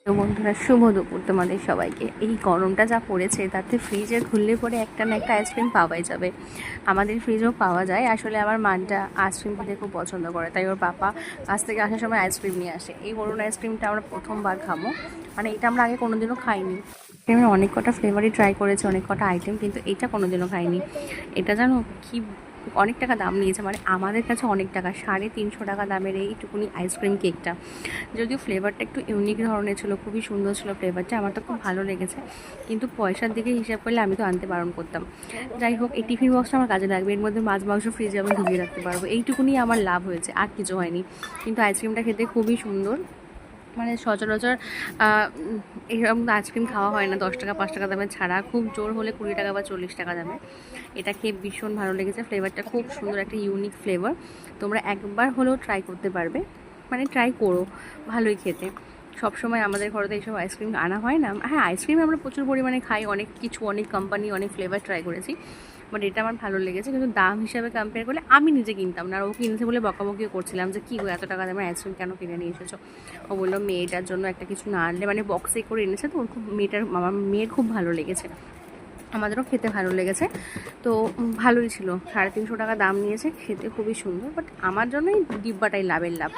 তো বন্ধুরা, শুভ দুপুর তোমাদের সবাইকে। এই গরমটা যা পড়েছে তাতে ফ্রিজে খুললে পরে একটা না একটা আইসক্রিম পাওয়াই যাবে। আমাদের ফ্রিজেও পাওয়া যায়। আসলে আমার মানটা আইসক্রিম খেতে খুব পছন্দ করে, তাই ওর পাপা কাছ থেকে আসার সময় আইসক্রিম নিয়ে আসে। এই বরুণ আইসক্রিমটা আমরা প্রথমবার খাবো, মানে এটা আমরা আগে কোনোদিনও খাইনি। আইসক্রিমের অনেক কটা ফ্লেভারই ট্রাই করেছি, অনেক কটা আইটেম, কিন্তু এটা কোনোদিনও খাইনি। এটা জানো কি অনেক টাকা দাম নিয়েছে, মানে আমাদের কাছে অনেক টাকা, 350 টাকা দামের এইটুকুনি আইসক্রিম কেকটা। যদিও ফ্লেভারটা একটু ইউনিক ধরনের ছিল, খুবই সুন্দর ছিল ফ্লেভারটা, আমার তো খুব ভালো লেগেছে। কিন্তু পয়সার দিকে হিসাব করলে আমি তো আনতে বারণ করতাম। যাই হোক, এই টিফিন বক্সটা আমার কাজে লাগবে, এর মধ্যে মাছ মাংস ফ্রিজে আমি ঢুকিয়ে রাখতে পারবো, এইটুকুনি আমার লাভ হয়েছে, আর কিছু হয়নি। কিন্তু আইসক্রিমটা খেতে খুবই সুন্দর, মানে সচরাচর এরকম আইসক্রিম খাওয়া হয় না 10 টাকা 5 টাকা দামে ছাড়া, খুব জোর হলে 20 টাকা বা 40 টাকা দামে। এটা খেয়ে ভীষণ ভালো লেগেছে, ফ্লেভারটা খুব সুন্দর, একটা ইউনিক ফ্লেভার। তোমরা একবার হলেও ট্রাই করতে পারবে, মানে ট্রাই করো, ভালোই খেতে। সবসময় আমাদের ঘরে তো এইসব আইসক্রিম আনা হয় না। হ্যাঁ, আইসক্রিম আমরা প্রচুর পরিমাণে খাই, অনেক কিছু, অনেক কোম্পানি, অনেক ফ্লেভার ট্রাই করেছি, বাট এটা আমার ভালো লেগেছে। কিন্তু দাম হিসাবে কম্পেয়ার করলে আমি নিজে কিনতাম না, আর ও কিনেছে বলে বকাবকিও করছিলাম যে কী গো এত টাকা দামের আইসক্রিম কেন কিনে নিয়ে এসেছো। ও বললো মেয়েটার জন্য একটা কিছু না আনলে, মানে বক্সে করে এনেছে তো, ওর খুব আমার মেয়ের খুব ভালো লেগেছে, আমাদেরও খেতে ভালো লেগেছে। তো ভালোই ছিল, 350 টাকা দাম নিয়েছে, খেতে খুবই সুন্দর, বাট আমার জন্য এই ডিব্বাটাই লাভের লাভ।